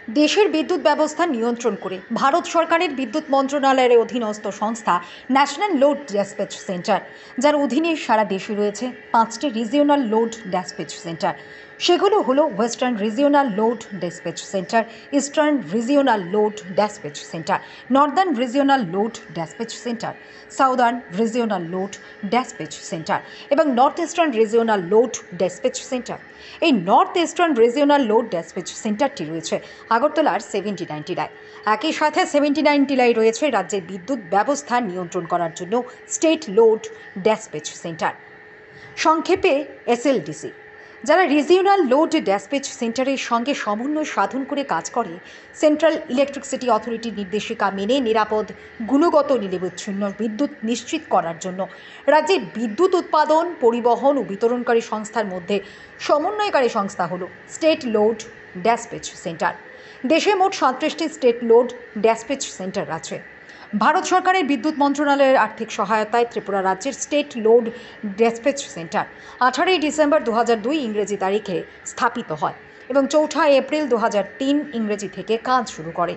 দেশের বিদ্যুৎ ব্যবস্থা নিয়ন্ত্রণ করে ভারত সরকারের বিদ্যুৎ মন্ত্রণালয়ের অধীনস্থ সংস্থা ন্যাশনাল লোড ড্যাসপ্যাচ সেন্টার, যার অধীনে সারা দেশে রয়েছে 5টি রিজিওনাল লোড ড্যাসপ্যাচ সেন্টার। সেগুলো হলো western regional load dispatch centre, eastern regional load dispatch centre, northern regional load dispatch centre, southern regional load dispatch centre এবং north eastern regional load dispatch centre. এই north eastern regional load dispatch সেন্টারটি রয়েছে আগরতলার 79 টিলায়। একই সাথে 79 টিলায় রয়েছে রাজ্যের বিদ্যুৎ ব্যবস্থা নিয়ন্ত্রণ করার জন্য স্টেট লোড ড্যাসপ্যাচ সেন্টার, সংক্ষেপে এসএলডিসি, যারা রিজিওনাল লোড ড্যাসপ্যাচ সেন্টারের সঙ্গে সমন্বয় সাধন করে কাজ করে সেন্ট্রাল ইলেকট্রিসিটি অথরিটির নির্দেশিকা মেনে নিরাপদ, গুণগত, নিরবচ্ছিন্ন বিদ্যুৎ নিশ্চিত করার জন্য রাজ্যের বিদ্যুৎ উৎপাদন, পরিবহন ও বিতরণকারী সংস্থার মধ্যে সমন্বয়কারী সংস্থা হল স্টেট লোড ড্যাসপ্যাচ সেন্টার। দেশে মোট 37টি স্টেট লোড ড্যাসপ্যাচ সেন্টার আছে। ভারত সরকারের বিদ্যুৎ মন্ত্রণালয়ের আর্থিক সহায়তায় ত্রিপুরা রাজ্যের state load dispatch centre 18 December 2002 ইংরেজি তারিখে স্থাপিত হয় এবং 4 এপ্রিল 2003 ইংরেজি থেকে কাজ শুরু করে।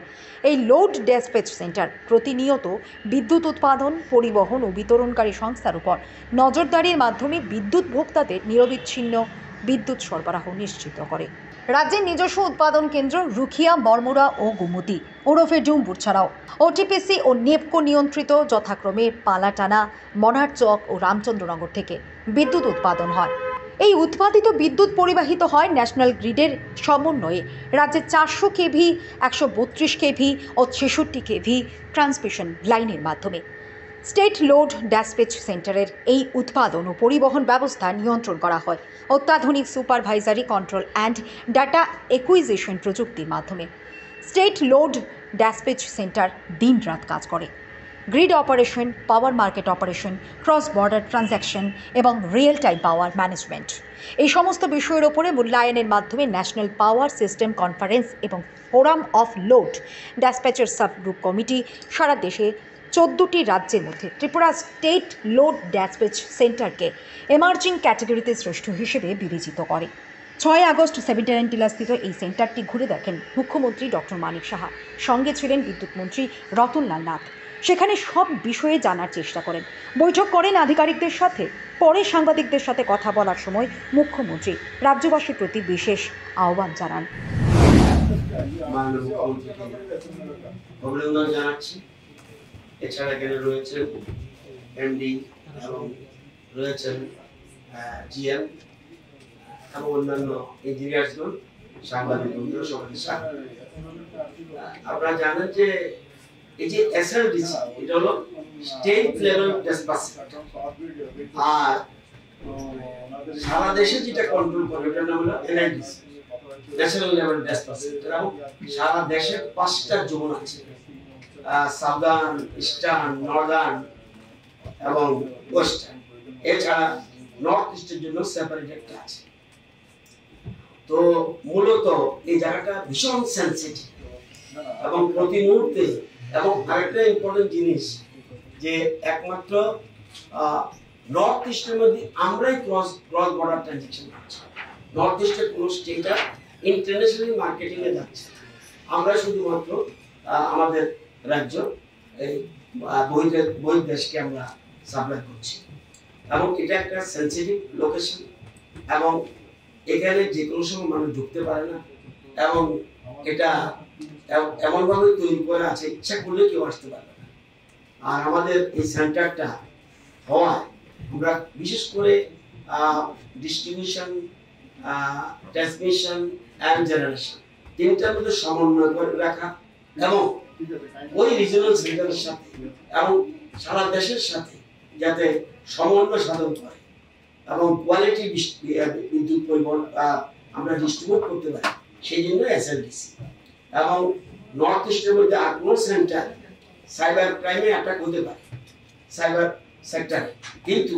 এই লোড ড্যাসপ্যাচ সেন্টার প্রতিনিয়ত বিদ্যুৎ উৎপাদন, পরিবহন ও বিতরণকারী সংস্থার উপর নজরদারির মাধ্যমে বিদ্যুৎ ভোক্তাদের নিরবিচ্ছিন্ন বিদ্যুৎ সরবরাহ নিশ্চিত করে। রাজ্যের নিজস্ব উৎপাদন কেন্দ্র রুখিয়া, বরমুড়া ও গোমতী ওরফে ডুমপুর ছাড়াও ওটিপিসি ও নেপকো নিয়ন্ত্রিত যথাক্রমে পালাটানা, মনারচক ও রামচন্দ্রনগর থেকে বিদ্যুৎ উৎপাদন হয়। এই উৎপাদিত বিদ্যুৎ পরিবাহিত হয় ন্যাশনাল গ্রিডের সমন্বয়ে রাজ্যের 400 কেভি, 132 কেভি ও 66 কেভি ট্রান্সমিশন লাইনের মাধ্যমে। স্টেট লোড ড্যাসপ্যাচ সেন্টারের এই উৎপাদন ও পরিবহন ব্যবস্থা নিয়ন্ত্রণ করা হয় অত্যাধুনিক supervisory control and data acquisition প্রযুক্তির মাধ্যমে। স্টেট লোড ড্যাসপ্যাচ সেন্টার দিনরাত কাজ করে। Grid operation, power market operation, cross border transaction এবং রিয়েল টাইম পাওয়ার ম্যানেজমেন্ট, এই সমস্ত বিষয়ের ওপরে মূল্যায়নের মাধ্যমে ন্যাশনাল পাওয়ার সিস্টেম কনফারেন্স এবং ফোরাম অফ লোড ড্যাসপ্যাচের সাব গ্রুপ কমিটি সারা দেশে 14টি রাজ্যের মধ্যে ত্রিপুরা স্টেট লোড ড্যাসপ্যাচ সেন্টারকে এমার্জিং ক্যাটাগরিতে শ্রেষ্ঠ হিসেবে বিবেচিত করে। 6 আগস্ট 79 টিলাস্থিত এই সেন্টারটি ঘুরে দেখেন মুখ্যমন্ত্রী ডক্টর মানিক সাহা, সঙ্গে ছিলেন বিদ্যুৎ মন্ত্রী রতনলাল নাথ। সেখানে সব বিষয়ে জানার চেষ্টা করেন, বৈঠক করেন আধিকারিকদের সাথে। পরে সাংবাদিকদের সাথে কথা বলার সময় মুখ্যমন্ত্রী রাজ্যবাসীর প্রতি বিশেষ আহ্বান জানান। অভিনন্দন জানাচ্ছি। এছাড়া এখানে রয়েছেন এমডি এবং রয়েছেন জিএম এবং অন্যান্য ইঞ্জিনিয়ার্সগণ, সাংবাদিক বন্ধুরা, সবাইকে স্বাগত। আপনারা জানেন যে এই যে এসএলডিসি, এটা হলো স্টেট লেভেল ড্যাসপ্যাচ সেন্টার, আর সারা দেশে যেটা কন্ট্রোল করে ওটার নাম হলো এনআইডিসি, ন্যাশনাল লেভেল ড্যাসপ্যাচ সেন্টার। এবং সারা দেশে 5টা জোন আছে, সাউদার্ন, ইস্টার্ন, নর্দার্ন এবং ওয়েস্টার্ন। এছাড়া নর্থ ইস্টের জন্য সেপারেট একটা আছে। তো মূলত এই জায়গাটা ভীষণ সেন্সিটিভ এবং প্রতি মুহূর্তে, এবং আরেকটা ইম্পর্টেন্ট জিনিস যে একমাত্র নর্থ ইস্টের মধ্যে আমরাই ক্রস বর্ডার ট্রানজ্যাকশন করছি। নর্থ ইস্টের কোনো স্টেটার ইন্টারন্যাশনাল মার্কেটিং এ যাচ্ছে, আমরা শুধুমাত্র আমাদের রাজ্য এই বহির্দেশকে আমরা সাপ্লাই করছি। এবং এটা একটা সেন্সিটিভ লোকেশন, এবং এখানে যে কোনো সময় মানুষ ঢুকতে পারে না, এবং এটা এমনভাবে তৈরি করা আছে ইচ্ছা করলে কেউ আসতে পারবে না। আর আমাদের এই সেন্টারটা হওয়ায় আমরা বিশেষ করে ডিস্ট্রিবিউশন, ট্রান্সমিশন অ্যান্ড জেনারেশন তিনটার মধ্যে সমন্বয় করে রাখা এবং ওই রিজিওনাল সেন্টারের সাথে এবং সারা দেশের সাথে যাতে সমন্বয় সাধন করে এবং কোয়ালিটি বিদ্যুৎ পরিবহন আমরা ডিস্ট্রিবিউট করতে পারি, সেই জন্য এসএলডিসি। এবং নর্থ ইস্টের মধ্যে আর কোনো সেন্টার সাইবার ক্রাইমে অ্যাটাক হতে পারে সাইবার সেক্টরে, কিন্তু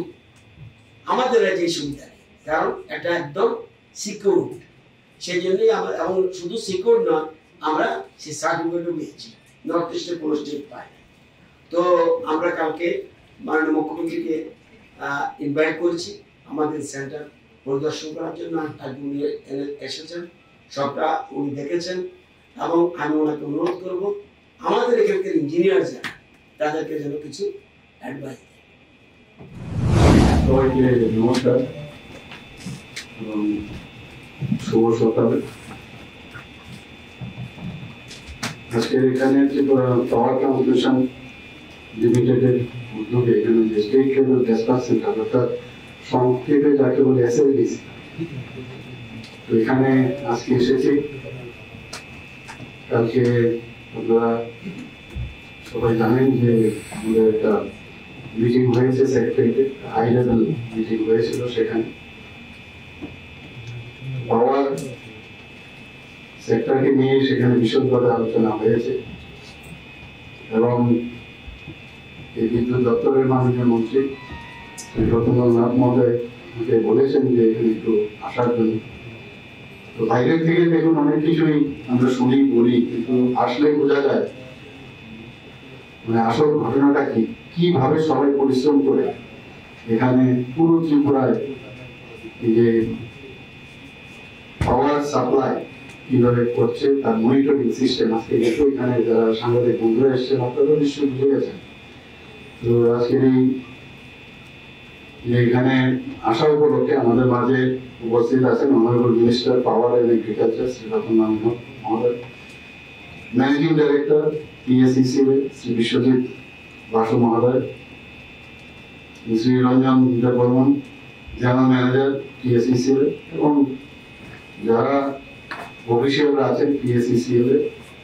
আমাদের রাজ্যে সুবিধা নেই, কারণ এটা একদম সিকিউর। সেই জন্যই আমরা, এবং শুধু সিকিউর নয়, আমরা সেই সার্টিফিকেটও পেয়েছি, নর্থ ইস্টের কোনো স্টেট পাই। তো আমরা কালকে মাননীয় মুখ্যমন্ত্রীকে ইনভাইট করেছি আমাদের সেন্টার পরিদর্শন করার জন্য। উনি এসেছেন, সবটা উনি দেখেছেন এবং আমি ওনাকে অনুরোধ করব আমাদের এখানকার ইঞ্জিনিয়ার যারা তাদেরকে যেন কিছু অ্যাডভাইস দেয়। সবাইকে নমস্কার এবং শুভ সকাল। আজকের এখানে ত্রিপুরা পাওয়ার ট্রান্সমিশন লিমিটেডের উদ্যোগে এখানে যে স্টেট লেভেল ডিসপ্যাচ সেন্টার অর্থাৎ সংক্ষেপে যাকে বলে এসএলডিসি, তো এখানে আজকে এসেছি। কালকে আপনারা সবাই জানেন যে আমাদের একটা মিটিং হয়েছে সেক্রেটারিতে, হাই লেভেল মিটিং হয়েছিল। সেখানে পাওয়ার সেক্টরকে নিয়ে সেখানে বিশদভাবে আলোচনা হয়েছে এবং এই বিদ্যুৎ দপ্তরের মাননীয় মন্ত্রী শ্রী রতনলাল নাথ মহোদয় আমাকে বলেছেন যে এখানে একটু আসার জন্য। তো বাইরের থেকে দেখুন অনেক কিছুই আমরা শুনি বলি, কিন্তু আসলে বোঝা যায় মানে আসল ঘটনাটা কি, কিভাবে সবাই পরিশ্রম করে এখানে পুরো ত্রিপুরায় এই যে পাওয়ার সাপ্লাই কিভাবে করছে তার মনিটরিং সিস্টেম। আজকে যেহেতু এখানে যারা সাংবাদিক বন্ধুরা এসছেন আপনারা নিশ্চয়ই বুঝে গেছেন। তো আজকের এই এখানে আসা উপলক্ষে আমাদের মাঝে উপস্থিত আছেন honourable minister power and agriculture Shri Ratanlal Nath মহোদয়, managing director PSECL Shri Biswajit Basu মহোদয়, Shri Ranjan Barman general manager PSECL, এবং যারা অফিসিয়ালরা আছেন PSECL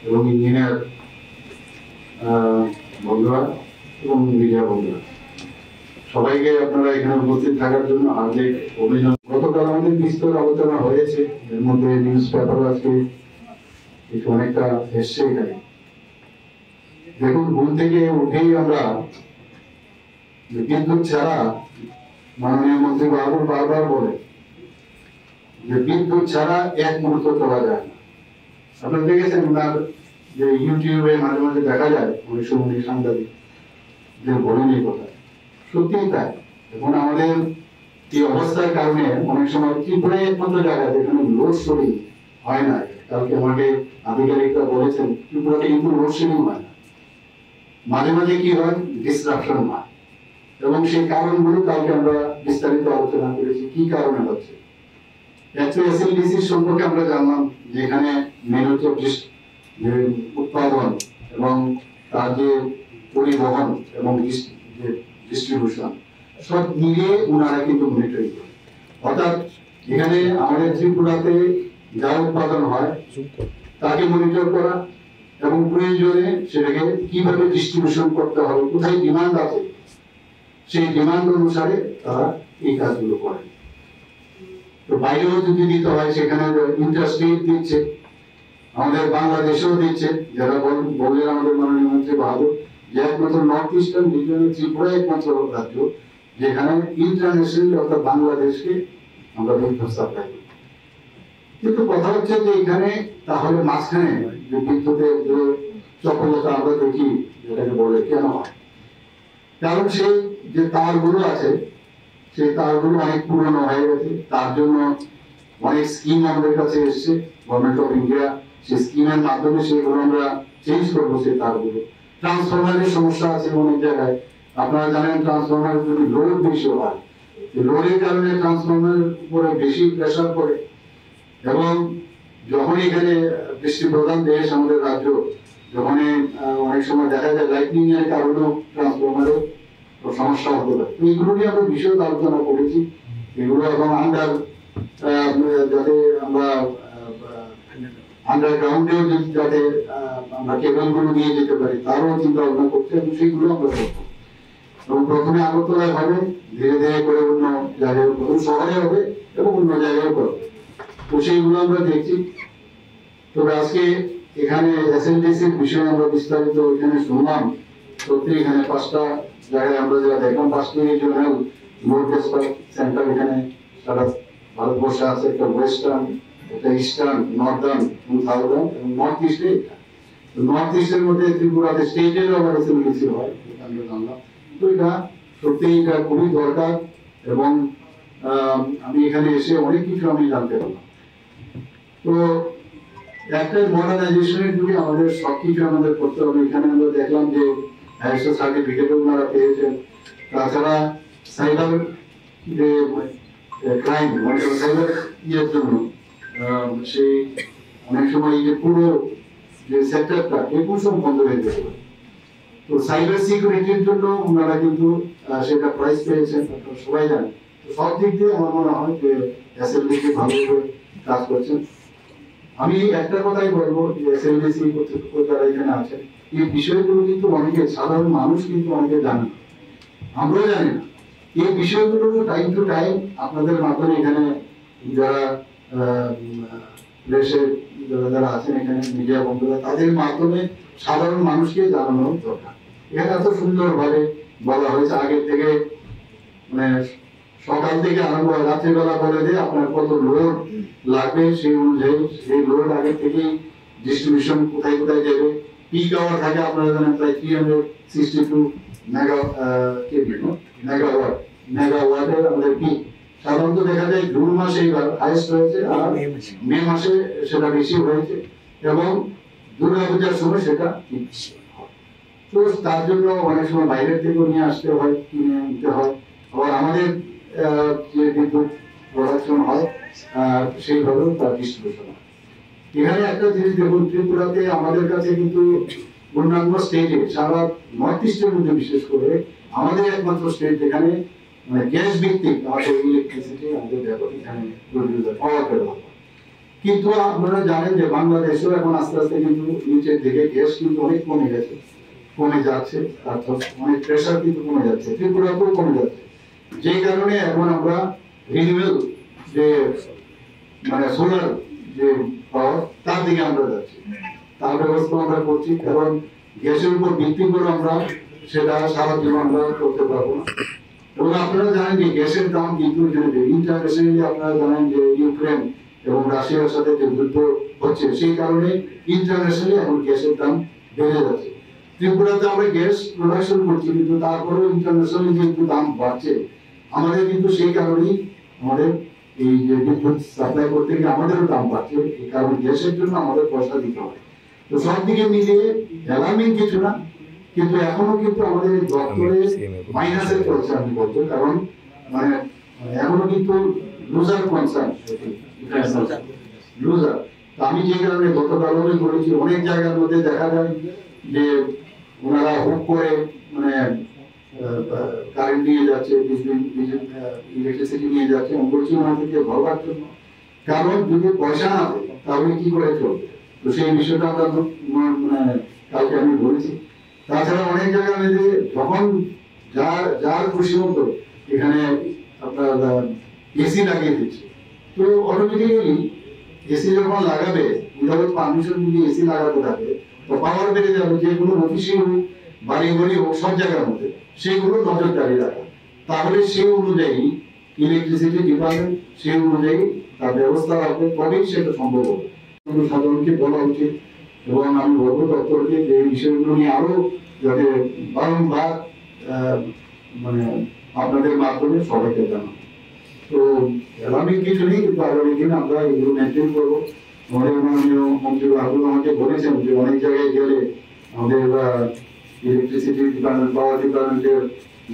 এবং ইঞ্জিনিয়ার বন্ধুরা এবং মিডিয়া বন্ধুরা, সবাইকে আপনারা এখানে উপস্থিত থাকার জন্য হার্দিক অভিনন্দন। গতকাল আমাদের বিস্তর আলোচনা হয়েছে, এর মধ্যে নিউজ পেপার আজকে অনেকটা এসছে এখানে। দেখুন, ঘুম থেকে উঠেই আমরা বিদ্যুৎ ছাড়া, মাননীয় মন্ত্রী বাবুর বারবার বলে যে বিদ্যুৎ ছাড়া এক মুহূর্ত চলা যায় না। আপনারা দেখেছেন ওনার যে ইউটিউবে মাঝে মাঝে দেখা যায় অনেক সময় সাংবাদিক যে বলেন এই কথা, সত্যিই তাই। এখন আমাদের এই অবস্থার কারণে অনেক সময় ত্রিপুরায় একমাত্র জায়গা যেখানে লোডশেডিং হয় না। কালকে আমাকে আধিকারিকরা বলেছেন ত্রিপুরাতে কিন্তু লোডশেডিং হয় না, মাঝে মাঝে কি হয়, ডিসরাপশন হয়, এবং সেই কারণগুলো কালকে আমরা বিস্তারিত আলোচনা করেছি কি কারণে হচ্ছে। একটা এসএলডিসি সম্পর্কে আমরা জানলাম যে এখানে মেন হচ্ছে যে উৎপাদন এবং তার যে পরিবহন এবং ডিস্ট্রিবিউশন সব মিলিয়ে ওনারা কিন্তু মনিটরিং করে। অর্থাৎ এখানে আমাদের ত্রিপুরাতে যা উৎপাদন হয় তাকে মনিটর করা এবং প্রয়োজনে সেটাকে কিভাবে ডিস্ট্রিবিউশন করতে হবে, কোথায় ডিমান্ড আছে সেই ডিমান্ড অনুসারে তারা এই কাজগুলো করে। তো বাইরেও যদি দিতে হয় সেখানে ইন্টারস্টেট দিচ্ছে, আমাদের বাংলাদেশেও দিচ্ছে। যারা বললেন আমাদের মাননীয় মন্ত্রী বাহাদুর যে একমাত্র নর্থ ইস্টার্ন রিজনে ত্রিপুরা একমাত্র রাজ্য যেখানে ইন্টারন্যাশনাল অর্থাৎ বাংলাদেশকে আমরা বিদ্যুৎ সাপ্লাই করি। কিন্তু কথা হচ্ছে যে এখানে তাহলে মাঝখানে যে বিদ্যুতের যে চপলতা আমরা দেখি যেটাকে বলে কেন হয়, কারণ সেই যে তারগুলো আছে সেই তারগুলো অনেক পুরনো হয়ে গেছে। তার জন্য অনেক স্কিম আমাদের কাছে এসছে গভর্নমেন্ট অফ ইন্ডিয়া, সেই স্কিমের মাধ্যমে সেগুলো আমরা চেঞ্জ করবো সেই তারগুলো। ট্রান্সফরমারের সমস্যা আছে অনেক জায়গায়, আপনারা জানেন ট্রান্সফরমারের যদি লোড বেশি হয়, লোডের কারণে ট্রান্সফরমারের উপরে বেশি প্রেসার পড়ে, এবং যখন এখানে বৃষ্টি প্রধান দেশ আমাদের রাজ্য, যখন অনেক সময় দেখা যায় লাইটনিং এর কারণেও ট্রান্সফরমারের সমস্যা হতে পারে। এইগুলো নিয়ে আমরা বিশদ আলোচনা করেছি। এগুলো এবং যাতে আমরা আন্ডারগ্রাউন্ডেও যাতে আমরা কেবলগুলো নিয়ে যেতে পারি তারও চিন্তা ভাবনা করতে, এবং সেগুলো আমরা করবো। এবং প্রথমে আগরতলায় হবে, ধীরে ধীরে করে অন্য জায়গায় প্রথম শহরে হবে এবং অন্য জায়গায় করবে। তো সেইগুলো আমরা দেখছি। তবে আজকে এখানে এসএলডিসির বিষয়ে আমরা বিস্তারিত এখানে শুনলাম। সত্যি এখানে 5টা জায়গায় আমরা যা দেখলাম, 5টি রিজিওনাল লোড ডিসপ্যাচ সেন্টার এখানে সারা ভারতবর্ষে আছে। একটা ওয়েস্টার্ন, একটা ইস্টার্ন, নর্দার্ন, সাউদার্ন এবং নর্থ ইস্টে। নর্থ ইস্টের মধ্যে ত্রিপুরাতে স্টেটের আবার এসএলডিসি হয়, আমরা জানলাম। তো এটা সত্যি এটা খুবই দরকার, এবং আমি এখানে এসে অনেক কিছু আমি জানতে পারলাম। তো একটা মডার্নাইজেশনের যুগে আমাদের সবকিছু আমাদের করতে হবে। এখানে আমরা দেখলাম যে আইএসও সার্টিফিকেটও ওনারা পেয়েছেন। তাছাড়া সাইবার যে ক্রাইম মানে সাইবার ইয়ের জন্য সেই অনেক সময় এই যে পুরো যে সেক্টরটা এগুলো সব বন্ধ হয়ে যেতে পারে। তো সাইবার সিকিউরিটির জন্য ওনারা কিন্তু সেটা প্রাইজ পেয়েছেন, আপনারা সবাই জানেন। তো সব দিক দিয়ে আমার মনে হয় যে এসএলডিসি ভালোভাবে কাজ করছেন। আমি একটা কথাই বলবো যে এসএলডিসি কর্তৃপক্ষ যারা এখানে আছেন এই বিষয়গুলো কিন্তু অনেকে সাধারণ মানুষ কিন্তু অনেকে জানে না, আমরাও জানি না। এই বিষয়গুলো টাইম টু টাইম আপনাদের মাধ্যমে এখানে যারা দেশের যারা আছেন এখানে মিডিয়া বন্ধুরা তাদের মাধ্যমে সাধারণ মানুষকে জানানো দরকার। এখানে এত সুন্দরভাবে বলা হয়েছে আগে থেকে, মানে সকাল থেকে আরম্ভ হয় রাত্রিবেলা বলে যে আপনার কত লোড লাগবে সেই অনুযায়ী সেই লোড আগে থেকেই ডিস্ট্রিবিউশন কোথায় কোথায় যাবে। পিক আওয়ার থাকে আপনারা জানেন প্রায় 362 মেগাওয়াটের আমাদের পিক। সাধারণত দেখা যায় জুন মাসে এবার হাইয়েস্ট হয়েছে আর মে মাসে সেটা বেশি হয়েছে এবং দুর্গাপূজার সময় সেটা তো তার জন্য অনেক সময় বাইরের থেকেও নিয়ে আসতে হয়, কিনে নিতে হয়। আবার আমাদের যে বিদ্যুৎ প্রোডাকশন হয় সেইভাবেও তার ডিস্ট্রিবিউশন হয়। এখানে একটা জিনিস দেখুন, ত্রিপুরাতে আমাদের কাছে কিন্তু অন্যান্য স্টেটে সারা নর্থ ইস্টের মধ্যে বিশেষ করে আমাদের একমাত্র স্টেট যেখানে মানে গ্যাস ভিত্তিক আমাদের ইলেকট্রিসিটি আমাদের এখানে পাওয়ার পেতে। কিন্তু আপনারা জানেন যে বাংলাদেশেও এখন আস্তে আস্তে কিন্তু নিচের দিকে গ্যাস কিন্তু অনেক কমে গেছে, কমে যাচ্ছে, অর্থাৎ অনেক প্রেশার কিন্তু কমে যাচ্ছে, ত্রিপুরাতেও কমে যাচ্ছে। যে কারণে এখন আমরা রিনিউয়েবল যে মানে সোলার যে পাওয়ার তার দিকে আমরা যাচ্ছি, তার ব্যবস্থা আমরা করছি। কারণ গ্যাসের উপর ভিত্তি করে আমরা সেটা সারা জীবন আমরা করতে পারবো না। এবং আপনারা জানেন যে গ্যাসের দাম কিন্তু ইন্টারন্যাশনালি আপনারা জানেন যে ইউক্রেন এবং রাশিয়ার সাথে যে যুদ্ধ হচ্ছে সেই কারণে ইন্টারন্যাশনালি এখন গ্যাসের দাম বেড়ে যাচ্ছে। ত্রিপুরাতে আমরা গ্যাস প্রোডাকশন করছি কিন্তু তারপরেও ইন্টারন্যাশনালি যেহেতু দাম বাড়ছে আমাদের কিন্তু সেই কারণেই আমাদের এই যে বিদ্যুৎ সাপ্লাই করতে গিয়ে আমাদেরও দাম বাড়ছে, এই কারণে গ্যাসের জন্য আমাদের পয়সা দিতে হবে। তো সব দিকে মিলিয়ে অ্যালার্মিং কিছু না, কিন্তু এখনো কিন্তু আমাদের দপ্তরে মাইনাসে চলছে আমি বলবো। কারণ মানে এখনো কিন্তু লুজার কনসার্ন লুজার। আমি যে কারণে গতকালও বলেছি অনেক জায়গার মধ্যে দেখা যায় যে ওনারা হুক করে মানে কারেন্ট নিয়ে যাচ্ছে, ইলেকট্রিসিটি নিয়ে যাচ্ছে, আমি বলছি ওনাদেরকে ভরবার জন্য। কারণ যদি পয়সা না দেয় তাহলে কি করে চলবে? তো সেই বিষয়টা আমরা মানে কালকে আমি বলেছি। তাছাড়া অনেক জায়গায় যখন যার খুশি মতো এখানে আপনার এসি লাগিয়ে দিচ্ছে, তো অটোমেটিক্যালি এসি যখন লাগাবে উইদাউট পারমিশন যদি এসি লাগাতে থাকে তো পাওয়ার বেড়ে যাবে। যে কোনো অফিসে হোক বাড়ি বাড়ি হোক সব জায়গার মধ্যে সেগুলো নজরদারি রাখা, তাহলে সেই অনুযায়ী ইলেকট্রিসিটি ডিপার্টমেন্ট সেই অনুযায়ী তার ব্যবস্থা রাখবে, তবেই সেটা সম্ভব হবে। সাধারণকে বলা উচিত এবং আমি বলবো দপ্তরকে যে এই বিষয়গুলো নিয়ে আরো যাতে বারংবার মানে আপনাদের মাধ্যমে সবাইকে জানাবো। তো আমি কিছু নেই, কিন্তু আগামী দিন আমরা এগুলো মেনটেন করবো। আমাদের মাননীয় মন্ত্রী রাহুল আমাকে বলেছেন যে অনেক জায়গায় গেলে আমাদের ইলেকট্রিসিটি ডিপার্টমেন্ট পাওয়ার ডিপার্টমেন্টের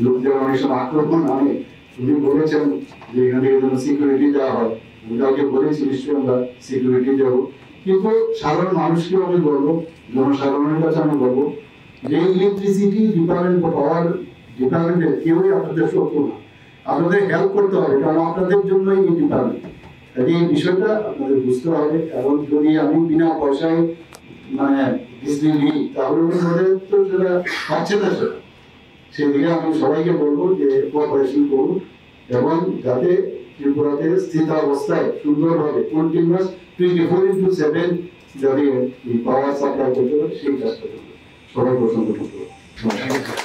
লোকদের অনেক সময় আক্রমণ আনে। উনি বলেছেন যে এখানে যেন সিকিউরিটি দেওয়া হয়, আমি কাউকে বলেছি নিশ্চয়ই আমরা সিকিউরিটি দেবো। কিন্তু সাধারণ মানুষকেও আমি বলবো, জনসাধারণের কাছে আমি বলবো যে ইলেকট্রিসিটি ডিপার্টমেন্ট পাওয়ার ডিপার্টমেন্টের কেউই আপনাদের শত্রু না, আপনাদের হেল্প করতে হবে, কারণ আপনাদের জন্যই এই ডিপার্টমেন্ট। এই বিষয়টা আপনাদের বুঝতে হবে। কারণ যদি আমি বিনা পয়সায় মানে বিজলি নিই তাহলে ওদের তো সেটা পাচ্ছে না, সেটা সেদিকে আমি সবাইকে বলবো যে কোঅপারেশন করুন এবং যাতে ত্রিপুরাতে স্থিত অবস্থায় সুন্দরভাবে কন্টিনিউয়াস 24/7 যাতে পাওয়ার সাপ্লাই করতে পারে সেই কাজটা করবে। সবাই পছন্দ করতে পারে।